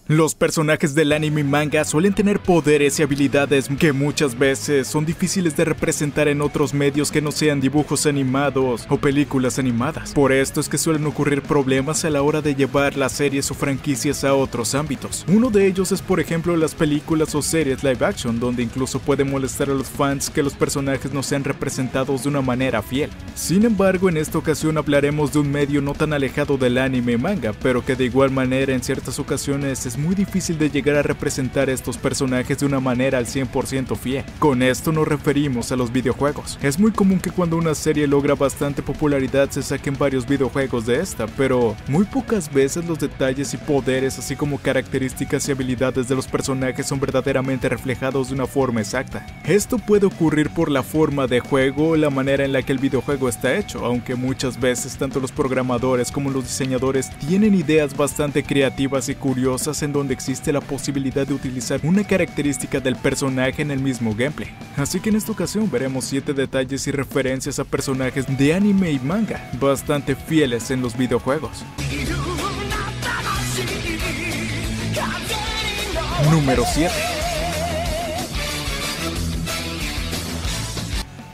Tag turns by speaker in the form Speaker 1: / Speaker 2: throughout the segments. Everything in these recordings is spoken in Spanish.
Speaker 1: Los personajes del anime y manga suelen tener poderes y habilidades que muchas veces son difíciles de representar en otros medios que no sean dibujos animados o películas animadas. Por esto es que suelen ocurrir problemas a la hora de llevar las series o franquicias a otros ámbitos. Uno de ellos es por ejemplo las películas o series live action, donde incluso puede molestar a los fans que los personajes no sean representados de una manera fiel. Sin embargo, en esta ocasión hablaremos de un medio no tan alejado del anime y manga, pero que de igual manera en ciertas ocasiones es muy difícil de llegar a representar estos personajes de una manera al 100% fiel. Con esto nos referimos a los videojuegos. Es muy común que cuando una serie logra bastante popularidad se saquen varios videojuegos de esta, pero muy pocas veces los detalles y poderes, así como características y habilidades de los personajes son verdaderamente reflejados de una forma exacta. Esto puede ocurrir por la forma de juego o la manera en la que el videojuego está hecho, aunque muchas veces tanto los programadores como los diseñadores tienen ideas bastante creativas y curiosas en donde existe la posibilidad de utilizar una característica del personaje en el mismo gameplay. Así que en esta ocasión veremos 7 detalles y referencias a personajes de anime y manga bastante fieles en los videojuegos. Número 7.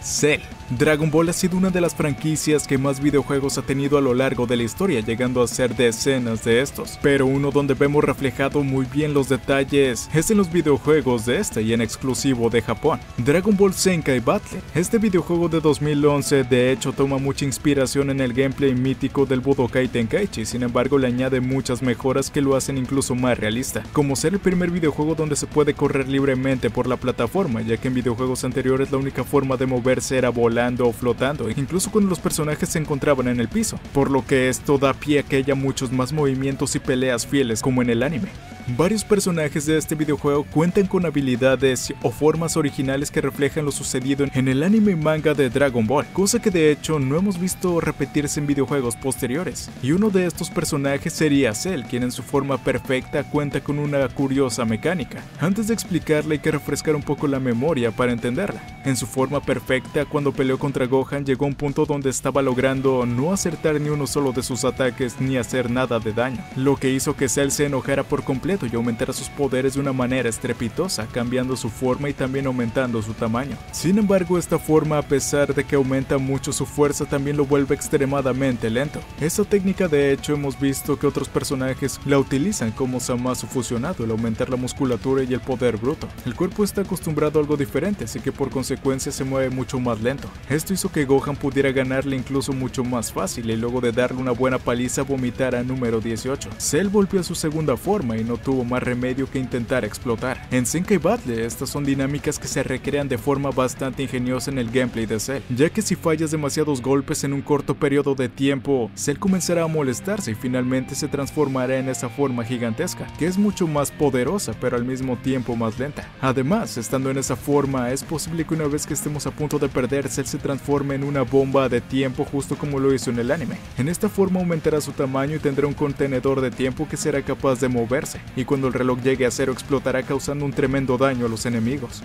Speaker 1: Cell. Dragon Ball ha sido una de las franquicias que más videojuegos ha tenido a lo largo de la historia, llegando a ser decenas de estos, pero uno donde vemos reflejado muy bien los detalles es en los videojuegos de este y en exclusivo de Japón. Dragon Ball Zenkai Battle. Este videojuego de 2011 de hecho toma mucha inspiración en el gameplay mítico del Budokai Tenkaichi, sin embargo le añade muchas mejoras que lo hacen incluso más realista, como ser el primer videojuego donde se puede correr libremente por la plataforma, ya que en videojuegos anteriores la única forma de moverse era volando o flotando, incluso cuando los personajes se encontraban en el piso, por lo que esto da pie a que haya muchos más movimientos y peleas fieles como en el anime. Varios personajes de este videojuego cuentan con habilidades o formas originales que reflejan lo sucedido en el anime y manga de Dragon Ball, cosa que de hecho no hemos visto repetirse en videojuegos posteriores. Y uno de estos personajes sería Cell, quien en su forma perfecta cuenta con una curiosa mecánica. Antes de explicarla hay que refrescar un poco la memoria para entenderla. En su forma perfecta, cuando peleó contra Gohan llegó a un punto donde estaba logrando no acertar ni uno solo de sus ataques ni hacer nada de daño, lo que hizo que Cell se enojara por completo y aumentara sus poderes de una manera estrepitosa, cambiando su forma y también aumentando su tamaño. Sin embargo, esta forma, a pesar de que aumenta mucho su fuerza, también lo vuelve extremadamente lento. Esta técnica de hecho hemos visto que otros personajes la utilizan, como Zamasu fusionado, el aumentar la musculatura y el poder bruto. El cuerpo está acostumbrado a algo diferente, así que por consecuencia se mueve mucho más lento. Esto hizo que Gohan pudiera ganarle incluso mucho más fácil y luego de darle una buena paliza vomitara a número 18. Cell volvió a su segunda forma y no tuvo más remedio que intentar explotar. En Zenkai Battle estas son dinámicas que se recrean de forma bastante ingeniosa en el gameplay de Cell, ya que si fallas demasiados golpes en un corto periodo de tiempo, Cell comenzará a molestarse y finalmente se transformará en esa forma gigantesca, que es mucho más poderosa pero al mismo tiempo más lenta. Además, estando en esa forma, es posible que una vez que estemos a punto de perder, Cell se transforme en una bomba de tiempo justo como lo hizo en el anime. En esta forma aumentará su tamaño y tendrá un contenedor de tiempo que será capaz de moverse, y cuando el reloj llegue a cero explotará causando un tremendo daño a los enemigos.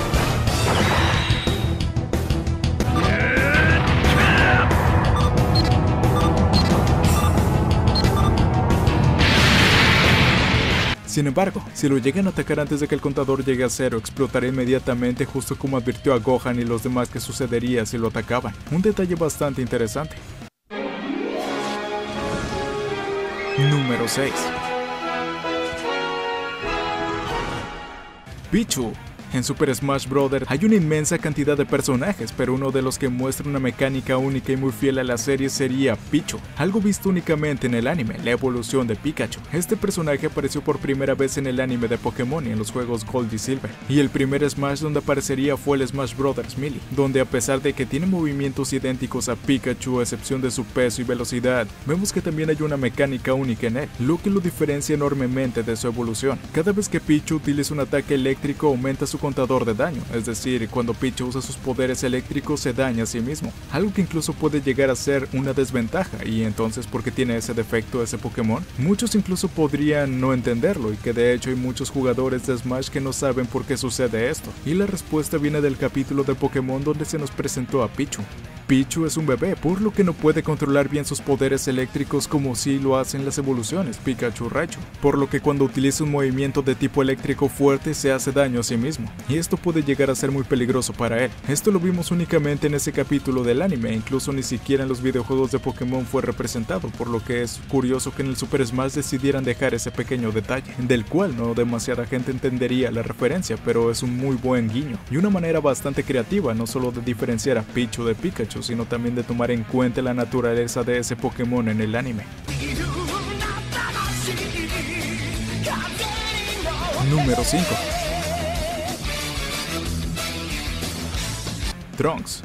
Speaker 1: Sin embargo, si lo llegan a atacar antes de que el contador llegue a cero, explotará inmediatamente, justo como advirtió a Gohan y los demás que sucedería si lo atacaban. Un detalle bastante interesante. Número 6. Pichu. En Super Smash Bros. Hay una inmensa cantidad de personajes, pero uno de los que muestra una mecánica única y muy fiel a la serie sería Pichu, algo visto únicamente en el anime, la evolución de Pikachu. Este personaje apareció por primera vez en el anime de Pokémon y en los juegos Gold y Silver, y el primer Smash donde aparecería fue el Smash Bros. Melee, donde a pesar de que tiene movimientos idénticos a Pikachu a excepción de su peso y velocidad, vemos que también hay una mecánica única en él, lo que lo diferencia enormemente de su evolución. Cada vez que Pichu utiliza un ataque eléctrico aumenta su contador de daño, es decir, cuando Pichu usa sus poderes eléctricos se daña a sí mismo, algo que incluso puede llegar a ser una desventaja. Y entonces, ¿por qué tiene ese defecto ese Pokémon? Muchos incluso podrían no entenderlo, y que de hecho hay muchos jugadores de Smash que no saben por qué sucede esto, y la respuesta viene del capítulo de Pokémon donde se nos presentó a Pichu. Pichu es un bebé, por lo que no puede controlar bien sus poderes eléctricos como si lo hacen las evoluciones Pikachu y Raichu, por lo que cuando utiliza un movimiento de tipo eléctrico fuerte se hace daño a sí mismo, y esto puede llegar a ser muy peligroso para él. Esto lo vimos únicamente en ese capítulo del anime, incluso ni siquiera en los videojuegos de Pokémon fue representado, por lo que es curioso que en el Super Smash decidieran dejar ese pequeño detalle, del cual no demasiada gente entendería la referencia, pero es un muy buen guiño, y una manera bastante creativa no solo de diferenciar a Pichu de Pikachu, sino también de tomar en cuenta la naturaleza de ese Pokémon en el anime. Número 5. Trunks.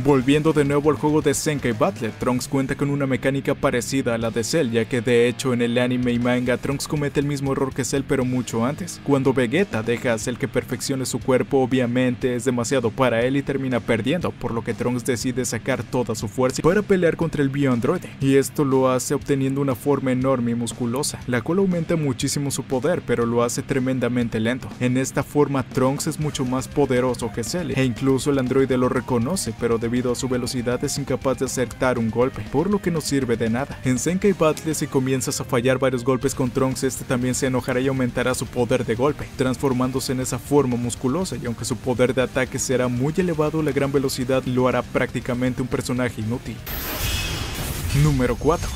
Speaker 1: Volviendo de nuevo al juego de Zenkai Battle, Trunks cuenta con una mecánica parecida a la de Cell, ya que de hecho en el anime y manga Trunks comete el mismo error que Cell pero mucho antes. Cuando Vegeta deja a Cell que perfeccione su cuerpo, obviamente es demasiado para él y termina perdiendo, por lo que Trunks decide sacar toda su fuerza para pelear contra el Beyondroid, y esto lo hace obteniendo una forma enorme y musculosa, la cual aumenta muchísimo su poder, pero lo hace tremendamente lento. En esta forma Trunks es mucho más poderoso que Cell, e incluso el androide lo reconoce, pero debido a su velocidad es incapaz de acertar un golpe, por lo que no sirve de nada. En Zenkai Battle, si comienzas a fallar varios golpes con Trunks, este también se enojará y aumentará su poder de golpe, transformándose en esa forma musculosa, y aunque su poder de ataque será muy elevado, la gran velocidad lo hará prácticamente un personaje inútil. Número 4.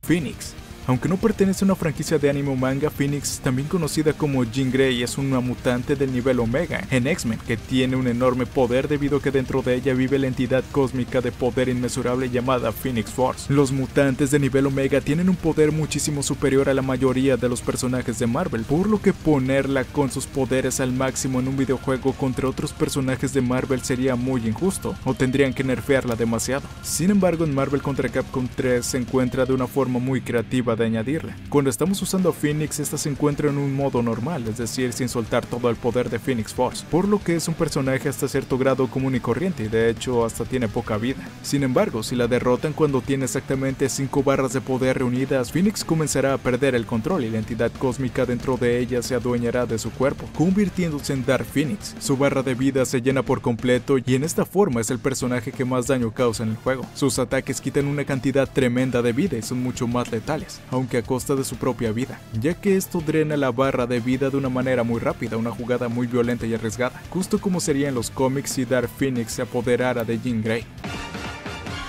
Speaker 1: Phoenix. Aunque no pertenece a una franquicia de anime o manga, Phoenix, también conocida como Jean Grey, es una mutante del nivel Omega en X-Men, que tiene un enorme poder debido a que dentro de ella vive la entidad cósmica de poder inmesurable llamada Phoenix Force. Los mutantes de nivel Omega tienen un poder muchísimo superior a la mayoría de los personajes de Marvel, por lo que ponerla con sus poderes al máximo en un videojuego contra otros personajes de Marvel sería muy injusto, o tendrían que nerfearla demasiado. Sin embargo, en Marvel contra Capcom 3 se encuentra de una forma muy creativa de añadirle. Cuando estamos usando a Phoenix, esta se encuentra en un modo normal, es decir, sin soltar todo el poder de Phoenix Force, por lo que es un personaje hasta cierto grado común y corriente, y de hecho hasta tiene poca vida. Sin embargo, si la derrotan cuando tiene exactamente 5 barras de poder reunidas, Phoenix comenzará a perder el control y la entidad cósmica dentro de ella se adueñará de su cuerpo, convirtiéndose en Dark Phoenix. Su barra de vida se llena por completo y en esta forma es el personaje que más daño causa en el juego. Sus ataques quitan una cantidad tremenda de vida y son mucho más letales, aunque a costa de su propia vida, ya que esto drena la barra de vida de una manera muy rápida, una jugada muy violenta y arriesgada, justo como sería en los cómics si Dark Phoenix se apoderara de Jean Grey.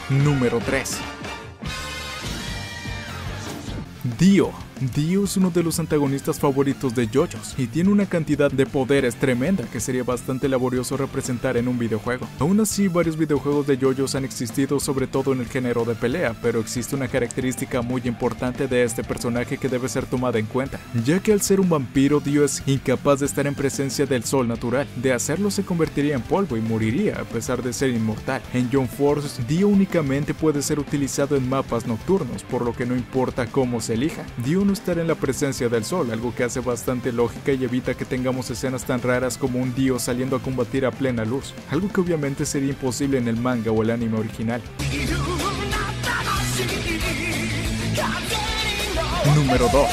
Speaker 1: Número 3. Dio. Dio es uno de los antagonistas favoritos de JoJo's y tiene una cantidad de poderes tremenda que sería bastante laborioso representar en un videojuego. Aún así, varios videojuegos de JoJo's han existido, sobre todo en el género de pelea, pero existe una característica muy importante de este personaje que debe ser tomada en cuenta, ya que al ser un vampiro, Dio es incapaz de estar en presencia del sol natural. De hacerlo se convertiría en polvo y moriría a pesar de ser inmortal. En Jump Force, Dio únicamente puede ser utilizado en mapas nocturnos, por lo que no importa cómo se elija, Dio no estar en la presencia del sol, algo que hace bastante lógica y evita que tengamos escenas tan raras como un Dio saliendo a combatir a plena luz, algo que obviamente sería imposible en el manga o el anime original. Número 2.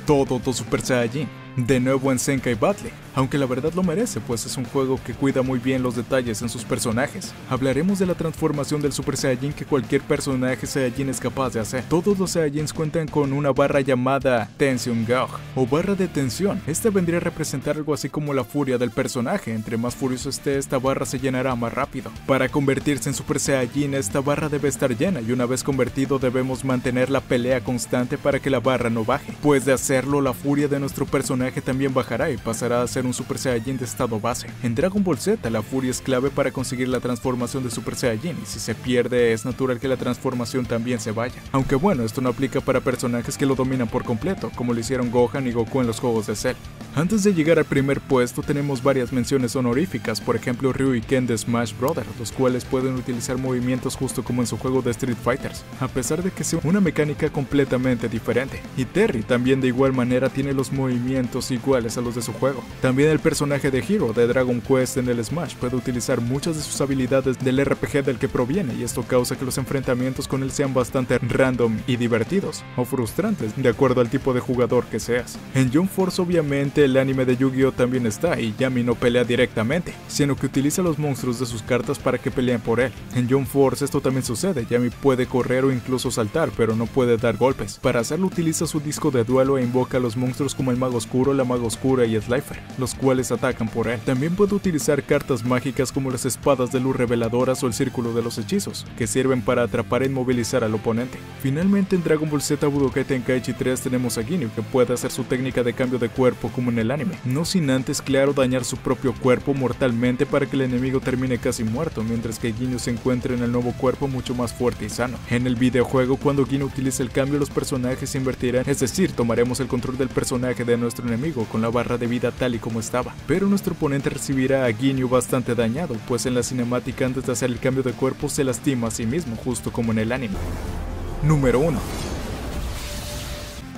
Speaker 1: Todo Super Saiyajin. De nuevo en Zenkai Battle, aunque la verdad lo merece, pues es un juego que cuida muy bien los detalles en sus personajes. Hablaremos de la transformación del Super Saiyajin que cualquier personaje Saiyajin es capaz de hacer. Todos los Saiyajins cuentan con una barra llamada Tension Gauge, o barra de tensión. Esta vendría a representar algo así como la furia del personaje. Entre más furioso esté, esta barra se llenará más rápido. Para convertirse en Super Saiyajin, esta barra debe estar llena, y una vez convertido debemos mantener la pelea constante para que la barra no baje, pues de hacerlo la furia de nuestro personaje también bajará y pasará a ser un Super Saiyajin de estado base. En Dragon Ball Z, la furia es clave para conseguir la transformación de Super Saiyajin, y si se pierde es natural que la transformación también se vaya. Aunque bueno, esto no aplica para personajes que lo dominan por completo, como lo hicieron Gohan y Goku en los juegos de Cell. Antes de llegar al primer puesto tenemos varias menciones honoríficas, por ejemplo Ryu y Ken de Smash Bros., los cuales pueden utilizar movimientos justo como en su juego de Street Fighters, a pesar de que sea una mecánica completamente diferente. Y Terry también de igual manera tiene los movimientos movimientos iguales a los de su juego. También el personaje de Hero de Dragon Quest en el Smash puede utilizar muchas de sus habilidades del RPG del que proviene, y esto causa que los enfrentamientos con él sean bastante random y divertidos, o frustrantes, de acuerdo al tipo de jugador que seas. En Jump Force obviamente el anime de Yu-Gi-Oh también está, y Yami no pelea directamente, sino que utiliza los monstruos de sus cartas para que peleen por él. En Jump Force esto también sucede, Yami puede correr o incluso saltar, pero no puede dar golpes. Para hacerlo utiliza su disco de duelo e invoca a los monstruos como el Mago Oscuro, la Maga Oscura y Slifer, los cuales atacan por él. También puede utilizar cartas mágicas como las espadas de luz reveladoras o el círculo de los hechizos, que sirven para atrapar e inmovilizar al oponente. Finalmente en Dragon Ball Z Budokai Tenkaichi 3 tenemos a Ginyu, que puede hacer su técnica de cambio de cuerpo como en el anime, no sin antes, claro, dañar su propio cuerpo mortalmente para que el enemigo termine casi muerto, mientras que Ginyu se encuentre en el nuevo cuerpo mucho más fuerte y sano. En el videojuego, cuando Ginyu utiliza el cambio, los personajes se invertirán, es decir, tomaremos el control del personaje de nuestro enemigo con la barra de vida tal y como estaba, pero nuestro oponente recibirá a Ginyu bastante dañado, pues en la cinemática antes de hacer el cambio de cuerpo se lastima a sí mismo, justo como en el anime. Número 1.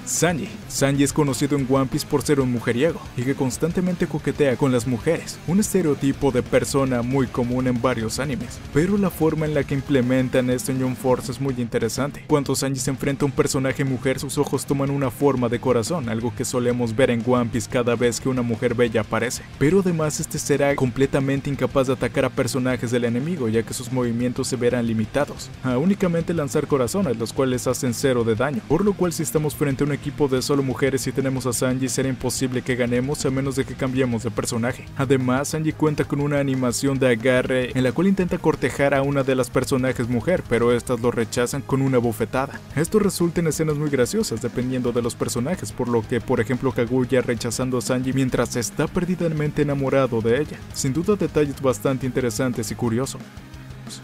Speaker 1: Sanji. Sanji es conocido en One Piece por ser un mujeriego y que constantemente coquetea con las mujeres, un estereotipo de persona muy común en varios animes, pero la forma en la que implementan esto en Jump Force es muy interesante. Cuando Sanji se enfrenta a un personaje mujer, sus ojos toman una forma de corazón, algo que solemos ver en One Piece cada vez que una mujer bella aparece, pero además este será completamente incapaz de atacar a personajes del enemigo, ya que sus movimientos se verán limitados a únicamente lanzar corazones, los cuales hacen 0 de daño, por lo cual si estamos frente a un equipo de solo mujeres y tenemos a Sanji, será imposible que ganemos a menos de que cambiemos de personaje. Además, Sanji cuenta con una animación de agarre en la cual intenta cortejar a una de las personajes mujer, pero estas lo rechazan con una bofetada. Esto resulta en escenas muy graciosas dependiendo de los personajes, por lo que por ejemplo Kaguya rechazando a Sanji mientras está perdidamente enamorado de ella. Sin duda detalles bastante interesantes y curiosos.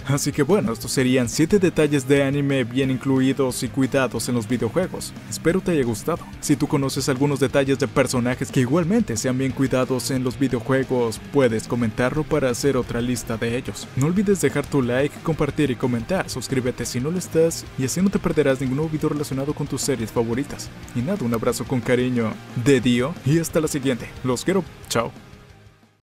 Speaker 1: Así que bueno, estos serían 7 detalles de anime bien incluidos y cuidados en los videojuegos. Espero te haya gustado. Si tú conoces algunos detalles de personajes que igualmente sean bien cuidados en los videojuegos, puedes comentarlo para hacer otra lista de ellos. No olvides dejar tu like, compartir y comentar, suscríbete si no lo estás, y así no te perderás ningún nuevo video relacionado con tus series favoritas. Y nada, un abrazo con cariño de Dio y hasta la siguiente. Los quiero, chao.